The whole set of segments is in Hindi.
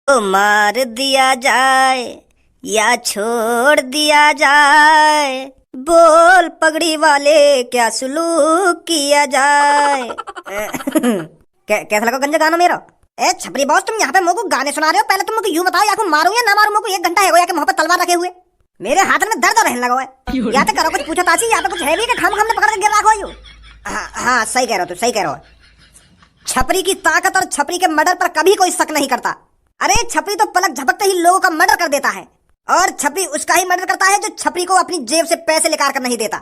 तो मार दिया जाए या छोड़ दिया जाए, बोल पगड़ी वाले क्या सुलूक किया जाए। कैसा लगा गंजा गाना मेरा? ए छपरी बॉस, तुम यहाँ पे मुझको गाने सुना रहे हो? पहले तुम मुझको यूं बताओ, या मारूं या ना मारूं? मुझको 1 घंटा है गया कि मुंह पे तलवार रखे हुए, मेरे हाथ में दर्द रहने लगा है। या तो करो कुछ पूछो ताची, या तो कुछ है भी कि खाम खाम पकड़ के गिर रखो यू। हाँ सही कह रहे हो, तू सही कह रहे हो। छपरी की ताकत और छपरी के मर्डर पर कभी कोई शक नहीं करता। अरे छपरी तो पलक झपकते ही लोगों का मर्डर कर देता है, और छपरी उसका ही मर्डर करता है जो छपरी को अपनी जेब से पैसे निकाल कर नहीं देता।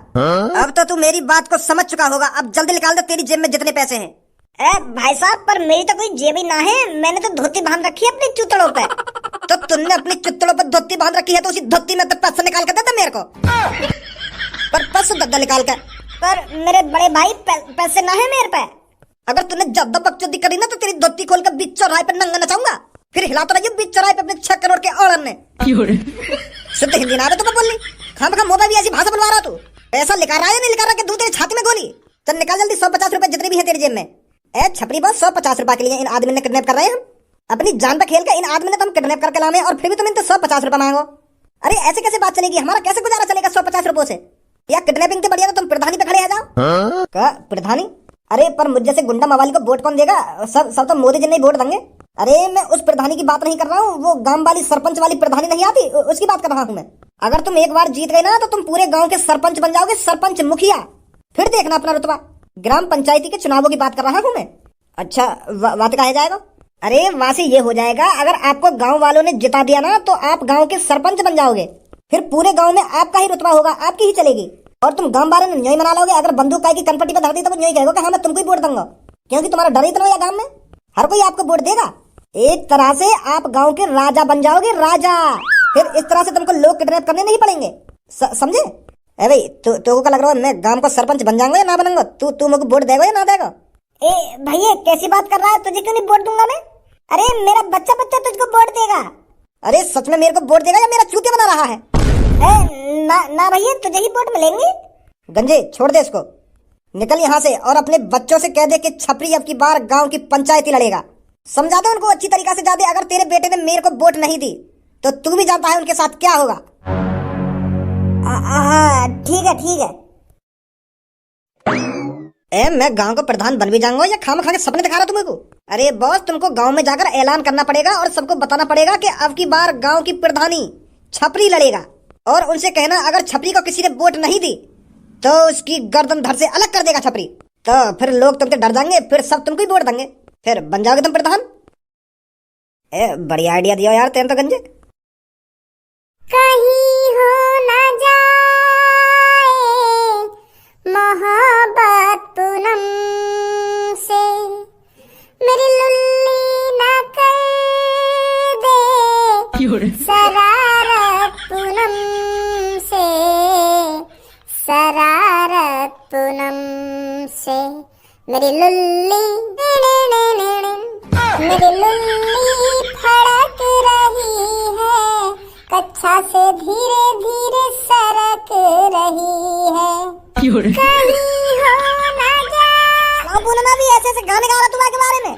अब तो तू मेरी बात को समझ चुका होगा, अब जल्दी निकाल दे तेरी जेब में जितने पैसे हैं। ए भाई साहब, पर मेरी तो कोई जेब ही ना है, मैंने तो धोती बांध रखी है अपनी चुतड़ों पे। तो तुमने अपनी चुतड़ों पर धोती बांध रखी है तो उसी धोती में तो पैसे निकाल कर देता मेरे को। पर पैसे दद्दा निकाल कर। पर मेरे बड़े भाई पैसे ना है मेरे पे। अगर तूने ज्यादा बकचोदी करी ना तो तेरी धोती खोल कर बीच चौराहे पे नंगा नचाऊंगा, फिर हिलाता रहिए बीच चौराहे पे अपने 6 करोड़ के औरन ने। शुद्ध हिंदी ना तो बोल ली, खाम खा मोबा भी ऐसी भाषा बुलवा रहा तू। पैसा लेकर आया नहीं लेकर के दूं तेरी छाती में गोली। चल निकाल जल्दी 150 रुपए जितने भी है तेरी जेब में। ए छपरी बॉस, 150 रुपए के लिए इन आदमी ने किडनैप कर रहे हैं हम। अपनी जान पे खेल के इन आदमी ने तुम किडनैप करके लाए और फिर भी तुम इनसे 150 रुपए मांगो। अरे ऐसे कैसे बात चलेगी? हमारा कैसे गुजारा चलेगा 150 रुपए से? या किडनैपिंग के बढ़िया तो तुम प्रधानी पे खड़े आ जाओ। क्या प्रधानी? अरे पर मुझ जैसे गुंडा मवाली को वोट कौन देगा? सब तो मोदी जी नहीं वोट देंगे। अरे मैं उस प्रधानी की बात नहीं कर रहा हूँ, वो गांव वाली सरपंच वाली प्रधानी नहीं आती, उसकी बात कर रहा हूँ मैं। अगर तुम एक बार जीत गए ना तो तुम पूरे गांव के सरपंच बन जाओगे, सरपंच मुखिया। फिर देखना अपना रुतबा। ग्राम पंचायती के चुनावों की बात कर रहा हूँ मैं। अच्छा बात कहा जाएगा? अरे वहां से ये हो जाएगा, अगर आपको गांव वालों ने जिता दिया ना तो आप गांव के सरपंच बन जाओगे, फिर पूरे गांव में आपका ही रुतबा होगा, आपकी ही चलेगी। और तुम गांव वालों ने न्योय मना लोगे। अगर बंदूक की कनपट्टी पर धर दी तो न्योय कहेगा कि हाँ मैं तुमको ही वोट दूंगा, क्योंकि तुम्हारा डर इतना या गांव में हर कोई आपको वोट देगा। एक तरह से आप गांव के राजा बन जाओगे, राजा। फिर इस तरह से तुमको लोग किडनैप करने नहीं पड़ेंगे, समझे? ए भाई तो क्या लग रहा है मैं गांव का सरपंच बन जाऊंगा या ना बनूंगा? तू मुझे वोट देगा या ना देगा? ए भैया कैसी बात कर रहा है? तुझे क्यों नहीं वोट दूंगा मैं? अरे मेरा बच्चा तुझको वोट देगा। अरे सच में मेरे को वोट देगा या मेरा चूतिया बना रहा है? ना भैया, तुझे ही वोट मिलेंगे। गंजे छोड़ दे इसको, निकल यहाँ से और अपने बच्चों से कह दे कि छपरी अब की बार गांव की पंचायती लड़ेगा। समझा दो उनको अच्छी तरीका से। जादे अगर तेरे बेटे ने मेरे को वोट नहीं दी तो तू भी जानता है उनके साथ क्या होगा। ठीक है। मैं गांव का प्रधान बन भी जाऊंगा या खाम खा के सपने दिखा रहा तुमको? अरे बॉस, तुमको गांव में जाकर ऐलान करना पड़ेगा और सबको बताना पड़ेगा कि अब की बार गांव की प्रधानी छपरी लड़ेगा। और उनसे कहना अगर छपरी को किसी ने वोट नहीं दी तो उसकी गर्दन धड़ से अलग कर देगा छपरी। तो फिर लोग तुमसे डर जाएंगे, फिर सब तुमको ही वोट देंगे, फिर बन जाओगे तुम प्रधान। बढ़िया आइडिया दिया यार तेरे तो गंजे। कहीं हो ना जाए मोहब्बत पूनम से, मेरी लुल्ली ना कर दे शरारत पूनम से, शरारत पूनम से। मेरी लुल्ली मेरी लुल्ली फड़क रही है, कच्छा से धीरे धीरे सरक रही है। कहीं हो ना जाए। पूनम भी ऐसे गाने गा रहा तुम्हारे के बारे में।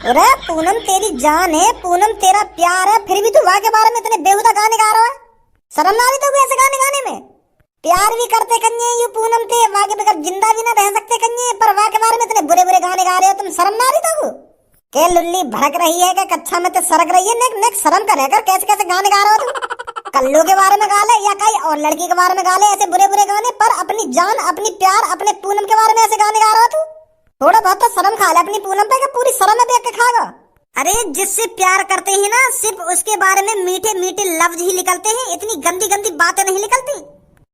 अरे पूनम तेरी जान है, पूनम तेरा प्यार है, फिर भी तू वहाँ के बारे में इतने बेहुदा गाने गा रहा है। शर्म ना आई तो ऐसे गाने गाने में? प्यार भी करते कन्ये यू पूनम ते, वहाँ के बगैर जिंदा भी ना रह सकते कन्ये, पर वहाँ के बारे में इतने बुरे बुरे गाने गा रहे हो तुम। शर्म ना आ रही तो के लुल्ली भड़क रही है कि कच्छा में तो सरक रही है? नेक शर्म कर कैसे कैसे गाने गा रहे हो तुम? कल्लू के बारे में गा ले या कहीं और लड़की के बारे में गा ले, ऐसे बुरे बुरे गाने, पर अपनी जान अपनी प्यार अपने पूनम के बारे में ऐसे गाने गा रहा तू। थोड़ा बहुत तो शर्म खा ले अपनी पूनम पे, पूरी शर्म में देख के खागा। अरे जिससे प्यार करते हैं ना सिर्फ उसके बारे में मीठे मीठे लफ्ज ही निकलते हैं, इतनी गंदी गंदी बातें नहीं निकलती।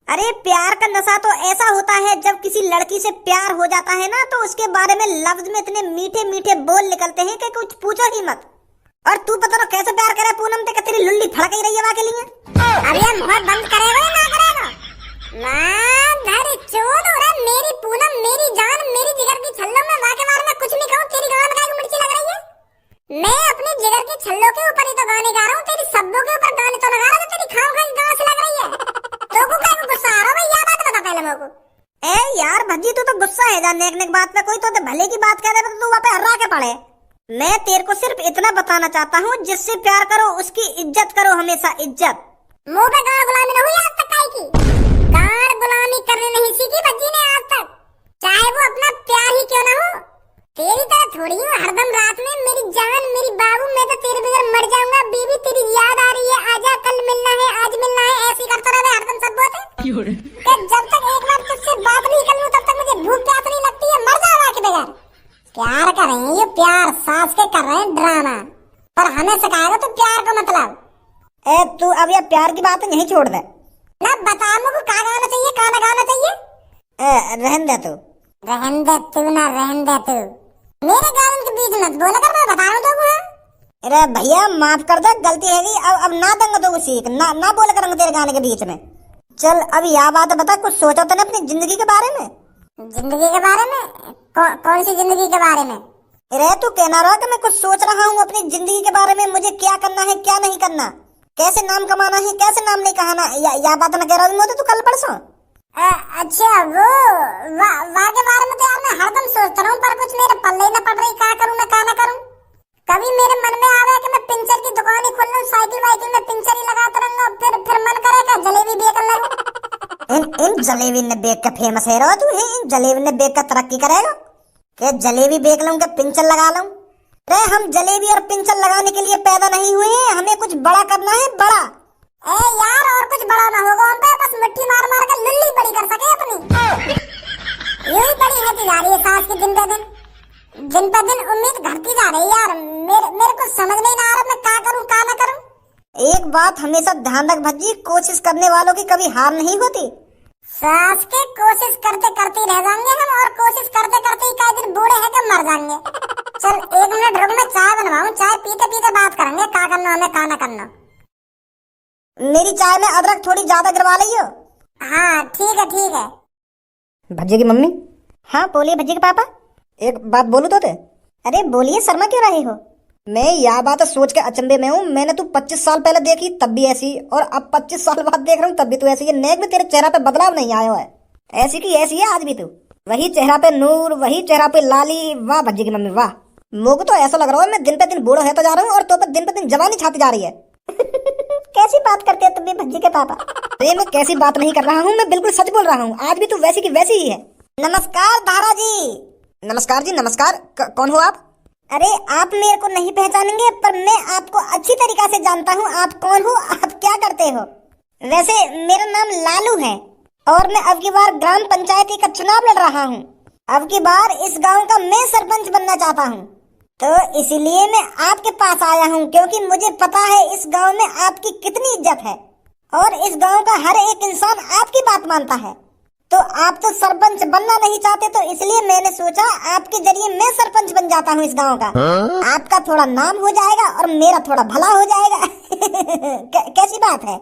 अरे प्यार का नशा तो ऐसा होता है जब किसी लड़की से प्यार हो जाता है ना तो उसके बारे में लफ्ज में इतने मीठे मीठे बोल निकलते हैं कि कुछ पूछो ही मत। और तू पता ना कैसे प्यार करे पूनम से, तेरी लुल्ली फड़क ही रही है वहाँ के लिए। अरे मुंह बंद करेगा या ना करेगा? धर चोद हो रहा। मेरी पूनम मेरी जान मेरी जिगर की छल्लों में वहाँ के बारे में कुछ नहीं कहूँ, तेरी गान में मिर्ची लग रही है। मैं अपने जिगर के छल्लों के ऊपर ही तो गाने गा रहा हूँ, तेरी शब्दों के ऊपर गाने तो लगा रहा हूँ, तेरी खाओ खाई गाँव से लग रही है। तो को क्या गुस्सा आ रहा है? यह बात बता पहले मेरे को। ए यार भज्जी, तू तो गुस्सा है जान नेक नेक बात पे, कोई तो भले की बात कह दे तो तू वहाँ पे हर्रा के पड़े। मैं तेरे को सिर्फ इतना बताना चाहता हूँ, जिससे प्यार करो उसकी इज्जत करो, हमेशा इज्जत। मुंह पे गाड़ गुलामी न हुई आज तक काई की। गाड़ गुलामी करने नहीं सीखी भज्जी ने आज तक, चाहे वो अपना प्यार ही क्यों ना हो। तेरी तरह थोड़ी हूँ हरदम रात में मेरी जान मेरी बाबू, मैं तो तेरे बगैर मर जाऊंगा। बीबी तेरी याद आ रही है, आजा कल मिलना है, आज मिलना है, ऐसे करता रहे हरदम सब बोलते। जब तक एक बार तुझसे बात नहीं कर लूं तब तक मुझे भूख प्यास नहीं लगती है, मर जाऊंगा के बगैर। प्यार कर रहे हैं ये, प्यार सास के कर रहे हैं ड्रामा, पर हमें सिखाएगा तो प्यार का मतलब। ए तू अब ये प्यार की बात यहीं छोड़ दे ना, बता मुझको कहाँ गाना चाहिए, कहाँ गाना चाहिए। रहन दे तू, रहन दे तू, ना रहन दे तू, मेरे गानों के बीच मत बोला कर, मैं बता रहा हूँ तुमको। अरे भैया माफ कर दे, गलती है गई, अब ना दूंगा तो सीख ना बोला करूंगा तेरे गाने के बीच में। चल अब यह बात बता, कुछ सोचा तो ना अपनी जिंदगी के बारे में? जिंदगी के बारे में? कौन सी जिंदगी के बारे में? अरे तू कहना रहा कि मैं कुछ सोच रहा हूँ अपनी जिंदगी के बारे में, मुझे क्या करना है क्या नहीं करना, कैसे नाम कमाना है कैसे नाम नहीं कहाना, या बात ना कह रहा हूँ तू कल परसों। अच्छा वो के बारे में तो यार मैं हरदम सोचता रहा हूँ, पर कुछ मेरे पल्ले न पड़ रही, क्या करूँ मैं क्या ना करूँ। कभी मेरे मन में आवे कि मैं पिंचर की दुकान ही खोल लूं, साइकिल वाइकिल में पिंचर ही लगाता रहूंगा, फिर मन करेगा जलेबी बेच लूं। इन जलेबी ने बेच के फेमस है रहा तू, इन जलेबी ने बेच कर तरक्की करेगा कि जलेबी बेच लूं कि पिंचर लगा लूं। अरे हम जलेबी और पिंचर लगाने के लिए पैदा नहीं हुए हैं, हमें कुछ बड़ा करना है, बड़ा। यार और कुछ बड़ा ना होगा हम पे, बस मिट्टी मार मार कर लुल्ली बड़ी कर सके अपनी। यही बड़ी है जा रही है सास की, दिन पे दिन उम्मीद घटती जा रही है यार। मेरे को समझ नहीं आ रहा मैं क्या करूं क्या ना करूं। एक बात हमेशा ध्यान रख भज्जी, कोशिश करने वालों की कभी हार नहीं होती। सास के कोशिश करते करते रह जाएंगे हम, और कोशिश करते करते ही कई दिन बूढ़े हैं कि मर जाएंगे। चल 1 मिनट रुक, मैं चाय बनवाऊं, चाय पीते पीते बात करेंगे क्या करना हमें क्या ना करना। मेरी चाय में अदरक थोड़ी ज्यादा गिरवा लियो। हाँ ठीक है। भज्जी की मम्मी। हाँ बोलिए भज्जी के पापा। एक बात बोलूं तो ते? अरे बोलिए, शर्मा क्यों रहे हो? मैं यह बात सोच के अचंभे में हूँ, मैंने तू 25 साल पहले देखी तब भी ऐसी, और अब 25 साल बाद देख रहा हूँ तब भी तू ऐसी है। नेक में तेरे चेहरा पे बदलाव नहीं आया है, ऐसी की ऐसी है आज भी तू। वही चेहरा पे नूर, वही चेहरा पे लाली। वाह भज्जी की मम्मी वाह। मुझे तो ऐसा लग रहा है मैं दिन पे दिन बूढ़ा होता जा रहा हूँ, और तो पे दिन जवानी छाती जा रही है। कैसी बात करते हो तुम भी भज्जी के पापा? अरे मैं कैसी बात नहीं कर रहा हूँ, मैं बिल्कुल सच बोल रहा हूँ, आज भी तू वैसी की वैसी ही है। नमस्कार धारा जी। नमस्कार जी नमस्कार। कौन हो आप? अरे आप मेरे को नहीं पहचानेंगे, पर मैं आपको अच्छी तरीका से जानता हूँ। आप कौन हो, आप क्या करते हो? वैसे मेरा नाम लालू है, और मैं अब की बार ग्राम पंचायती का चुनाव लड़ रहा हूँ। अब की बार इस गांव का मैं सरपंच बनना चाहता हूँ, तो इसीलिए मैं आपके पास आया हूँ, क्योंकि मुझे पता है इस गांव में आपकी कितनी इज्जत है, और इस गांव का हर एक इंसान आपकी बात मानता है। तो आप तो सरपंच बनना नहीं चाहते, तो इसलिए मैंने सोचा आपके जरिए मैं सरपंच बन जाता हूँ इस गांव का। आपका थोड़ा नाम हो जाएगा और मेरा थोड़ा भला हो जाएगा। कैसी बात है?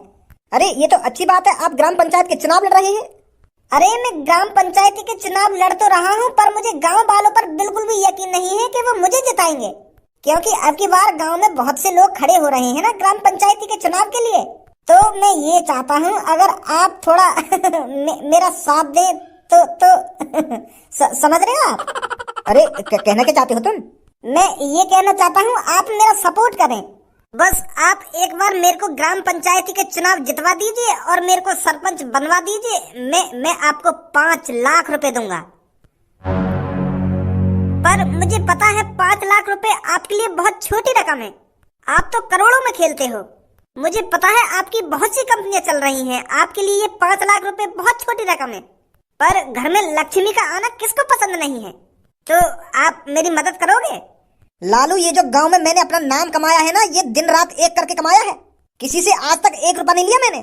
अरे ये तो अच्छी बात है, आप ग्राम पंचायत के चुनाव लड़ रहे हैं। अरे मैं ग्राम पंचायती के चुनाव लड़ तो रहा हूँ, पर मुझे गांव वालों पर बिल्कुल भी यकीन नहीं है कि वो मुझे जिताएंगे, क्योंकि अब की बार गांव में बहुत से लोग खड़े हो रहे हैं ना ग्राम पंचायती के चुनाव के लिए। तो मैं ये चाहता हूँ अगर आप थोड़ा मेरा साथ दे तो समझ रहे हो आप? अरे कहना क्या चाहते हो तुम? मैं ये कहना चाहता हूँ आप मेरा सपोर्ट करें, बस आप एक बार मेरे को ग्राम पंचायती के चुनाव जितवा दीजिए और मेरे को सरपंच बनवा दीजिए। मैं आपको 5 लाख रुपए दूंगा। पर मुझे पता है 5 लाख रुपए आपके लिए बहुत छोटी रकम है, आप तो करोड़ों में खेलते हो। मुझे पता है आपकी बहुत सी कंपनियां चल रही हैं, आपके लिए ये 5 लाख रुपए बहुत छोटी रकम है, पर घर में लक्ष्मी का आना किसको पसंद नहीं है? तो आप मेरी मदद करोगे? लालू ये जो गांव में मैंने अपना नाम कमाया है ना, ये दिन रात एक करके कमाया है, किसी से आज तक 1 रुपया नहीं लिया मैंने।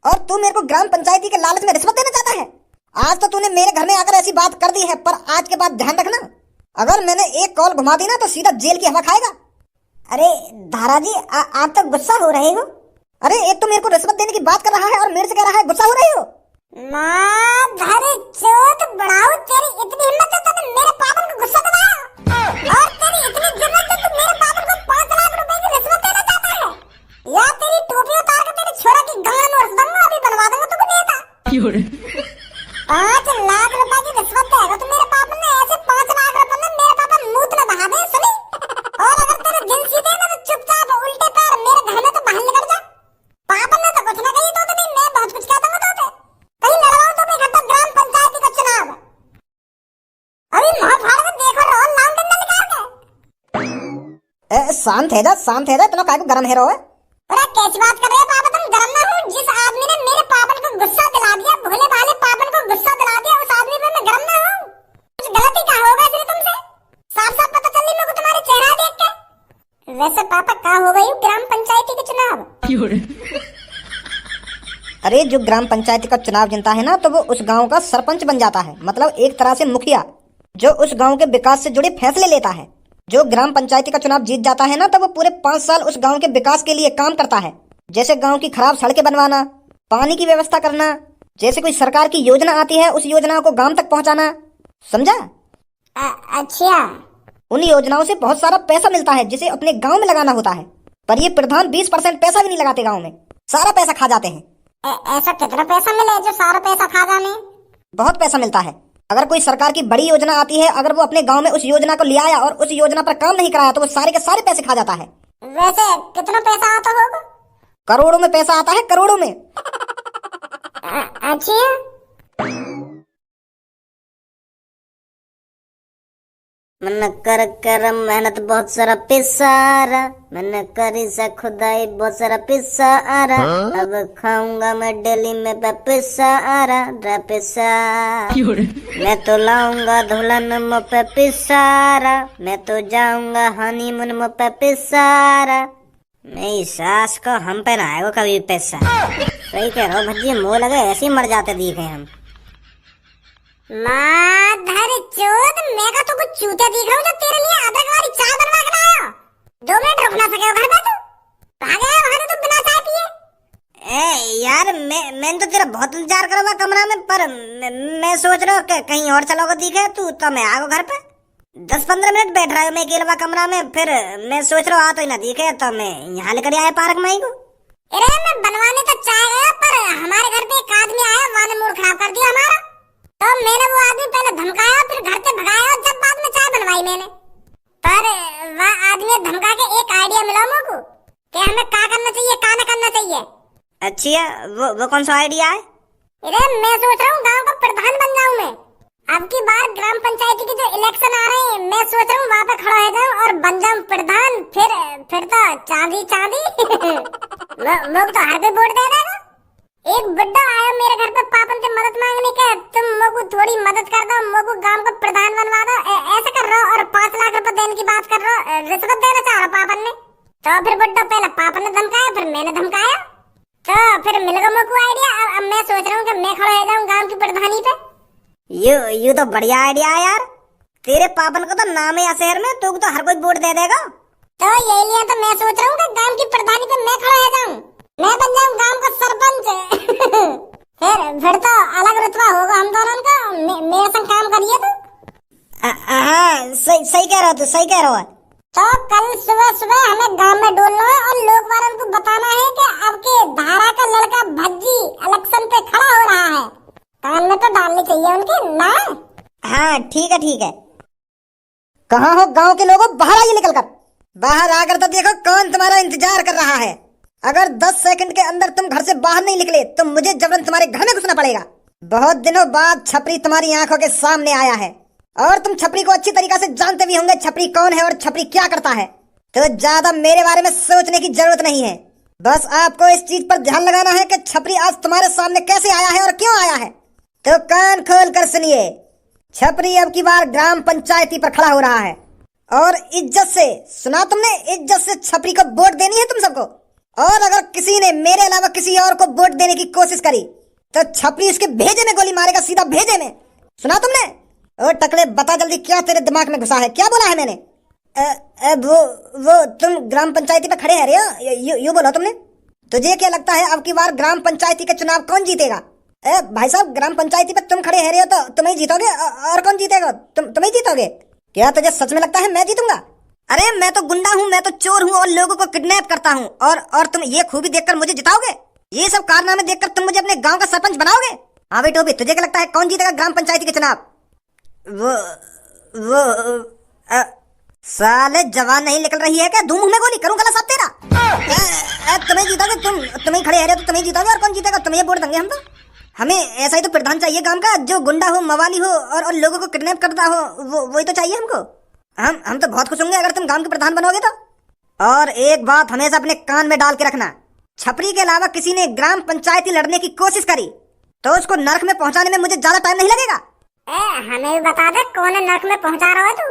और तू मेरे को ग्राम पंचायती के लालच में रिश्वत देना चाहता है। आज तो तूने मेरे घर में आकर ऐसी बात कर दी है, पर आज के बाद ध्यान रखना, अगर मैंने एक कॉल घुमा दी ना तो सीधा जेल की हवा खाएगा। अरे धारा जी आप तो गुस्सा हो रहे हो। अरे एक तो मेरे को रिश्वत देने की बात कर रहा है और मेरे से कह रहा है गुस्सा हो रहे हो। चोट बढ़ाओ, तेरी इतनी हिम्मत है तूने मेरे पापन को गुस्सा दिलाया, और तेरी इतनी जुर्रत है तू मेरे पापन को 5 लाख रुपए की रिश्वत देना चाहता है? या तेरी टोपी उतार के तेरे छोरा की गान और दूंगा, अभी बनवा दूंगा तुझको नेता। 5 लाख रुपए की रिश्वत देगा तो मेरे पापन ने ऐसे 5 लाख रुपए में मेरे पापा मुंह में बहा दे सुनी। और शांत है जा, इतना काहे को गरम है रहो है? अरे कैसी बात कर रहे हो पापा, तुम गरम ना हो। जिस आदमी ने मेरे पापन को गुस्सा दिला दिया, भोले भाले पापन को गुस्सा दिला दिया, उस आदमी पे मैं गरम ना हूँ? कुछ गलती क्या होगा इसलिए तुमसे? साफ साफ पता चल रही मेरे को तुम्हारे चेहरा देख के। वैसे पापा कहाँ हो गई ग्राम पंचायती के चुनाव? अरे जो ग्राम पंचायत का चुनाव जीतता है ना, तो वो उस गांव का सरपंच बन जाता है। मतलब एक तरह से मुखिया, जो उस गांव के विकास से जुड़े फैसले लेता है। जो ग्राम पंचायती का चुनाव जीत जाता है ना, तो वो पूरे 5 साल उस गांव के विकास के लिए काम करता है। जैसे गांव की खराब सड़कें बनवाना, पानी की व्यवस्था करना, जैसे कोई सरकार की योजना आती है उस योजना को गांव तक पहुंचाना। समझा? अच्छा। उन योजनाओं से बहुत सारा पैसा मिलता है जिसे अपने गांव में लगाना होता है। पर ये प्रधान 20% पैसा भी नहीं लगाते गांव में, सारा पैसा खा जाते हैं। ऐसा कितना पैसा मिले जो सारा पैसा खा जाने? बहुत पैसा मिलता है। अगर कोई सरकार की बड़ी योजना आती है, अगर वो अपने गांव में उस योजना को ले आया और उस योजना पर काम नहीं कराया, तो वो सारे के सारे पैसे खा जाता है। वैसे कितना पैसा आता होगा? करोड़ों में पैसा आता है, करोड़ों में। अच्छा। मन कर कर मेहनत बहुत सारा पिसारा, मैंने करी से खुदाई बहुत सारा पिसारा। अब खाऊंगा मैं डेली में पिसारा ड्रा पिसा। मैं तो लाऊंगा दुल्हन मुँह पे पिसारा, मैं तो जाऊंगा हनीमून मुँह पे पिसारा। मेरी सास को हम पे ना आएगा कभी पैसा। सही कह रहा हो भज्जी, मुँह लगे ऐसे ही मर जाते दिखे हम। माधर चोद, मैं का तो कुछ चूतिया दिख रहा हूँ जो तेरे लिए अदरक वाली चाय बनवा के लाया। 2 मिनट रुक ना सके घर पे तू? भाग आया वहां तो बिना चाय पिए। यार मैं तो तेरा बहुत इंतजार कर रहा कमरा में, पर मैं सोच रहा हूँ कि कहीं और चलोगे दिखे तू, तो मैं आ गो घर पे। 10-15 मिनट बैठ रहा हूँ मैं अकेला कमरा में, फिर मैं सोच रहा हूँ आ तो ही ना दिखे, तो मैं यहाँ लेकर आया पार्क में को। अरे मैं बनवाने तो चाय गया, पर हमारे घर पे एक आदमी आया, वाने मूड खराब कर दिया हमारा। तो मैंने वो आदमी पहले धमकाया, फिर घर से भगाया, जब बाद में चाय बनवाई मैंने। पर वह आदमी धमका के एक आइडिया मिला मुझको कि हमें क्या करना चाहिए, क्या न करना चाहिए। अच्छा, वो कौन सा आइडिया है? अरे मैं सोच रहा हूँ गांव का प्रधान बन जाऊँ मैं। अब की बार ग्राम पंचायती के जो इलेक्शन आ रहे हैं, मैं सोच रहा हूँ वहाँ पे खड़ा हो जाऊँ और बन जाऊँ प्रधान। फिर तो चांदी चांदी। लोग तो हर कोई वोट दे देगा। एक बुड्ढा आया मेरे घर पे पापन से मदद मांगने के, तुम मोको थोड़ी मदद कर दो, मोको गांव का प्रधान बनवा दो, ऐसा कर रहा और 5 लाख रुपए देने की बात कर रहा, रिश्वत देना चाह रहा पापन ने। तो फिर बुड्ढा पहले पापन ने धमकाया, फिर मैंने धमकाया, तो फिर मिल गया मोको आइडिया। अब मैं सोच रहा हूँ कि मैं खड़ा हो जाऊँ गांव की प्रधानी पे। यू तो बढ़िया आइडिया है यार। तेरे पापन को तो नाम है शहर में, तू तो हर कोई वोट दे देगा। तो यही लिए तो मैं सोच रहा हूँ कि गांव की प्रधानी पे मैं खड़ा हो जाऊँ, मैं बन जाऊँ गांव का सरपंच। फिर तो अलग रुतबा होगा हम दोनों का। मेरे संग काम करिए तो। हाँ सही कह रहा हो, तू सही कह रहा है। तो कल सुबह सुबह हमें गांव में डोलना है और लोग वालों को बताना है कि अब के धारा का लड़का भज्जी इलेक्शन पे खड़ा हो रहा है। कान में तो डालनी चाहिए उनके ना। हाँ ठीक है। कहाँ हो गांव के लोगों, बाहर आइए निकल कर। बाहर आकर तो देखो कौन तुम्हारा इंतजार कर रहा है। अगर 10 सेकंड के अंदर तुम घर से बाहर नहीं निकले तो मुझे जबरन तुम्हारे घर में घुसना पड़ेगा। बहुत दिनों बाद छपरी तुम्हारी आंखों के सामने आया है और तुम छपरी को अच्छी तरीके से जानते भी होंगे छपरी कौन है और छपरी क्या करता है। तो ज्यादा मेरे बारे में सोचने की जरूरत नहीं है। बस आपको इस चीज पर ध्यान लगाना है कि छपरी आज तुम्हारे सामने कैसे आया है और क्यों आया है। तो कान खोल कर सुनिए, छपरी अब की बार ग्राम पंचायती पर खड़ा हो रहा है और इज्जत से, सुना तुमने, इज्जत से छपरी को वोट देनी है तुम सबको। और अगर किसी ने मेरे अलावा किसी और को वोट देने की कोशिश करी तो छपरी उसके भेजे में गोली मारेगा, सीधा भेजे में। सुना तुमने? ओ टकले, बता जल्दी क्या तेरे दिमाग में घुसा है, क्या बोला है मैंने? वो तुम ग्राम पंचायती पे खड़े हैं रे, यू बोला तुमने। तुझे क्या लगता है अब की बार ग्राम पंचायती का चुनाव कौन जीतेगा? भाई साहब, ग्राम पंचायती पे तुम खड़े हैं रे, तो तुम ही जीतोगे और कौन जीतेगा? तुम ही जीतोगे। क्या तुझे सच में लगता है मैं जीतूंगा? अरे मैं तो गुंडा हूँ, मैं तो चोर हूँ और लोगों को किडनैप करता हूँ, और तुम ये खूबी देखकर मुझे जिताओगे? ये सब कारनामे देखकर तुम मुझे अपने गांव का सरपंच बनाओगे? हाँ बेटो, भी तुझे क्या लगता है कौन जीतेगा ग्राम पंचायती के चुनाव? वो साले जवान नहीं निकल रही है क्या? धूम में गोली करूँ गला साहब तेरा। तुम्हें जीतोगे, तुम ही खड़े हैं तो तुम ही जीतोगे, और कौन जीतेगा? तुम्हें वोट देंगे हम तो। हमें ऐसा ही तो प्रधान चाहिए गांव का, जो गुंडा हो, मवाली हो और लोगों को किडनैप करता हो, वही तो चाहिए हमको। हम तो बहुत खुश होंगे अगर तुम गांव के प्रधान बनोगे तो। और एक बात हमेशा अपने कान में डाल के रखना, छपरी के अलावा किसी ने ग्राम पंचायती लड़ने की कोशिश करी तो उसको नरक में पहुंचाने में मुझे ज्यादा टाइम नहीं लगेगा। हमें भी बता दे कौन नरक में पहुंचा रहा है तू।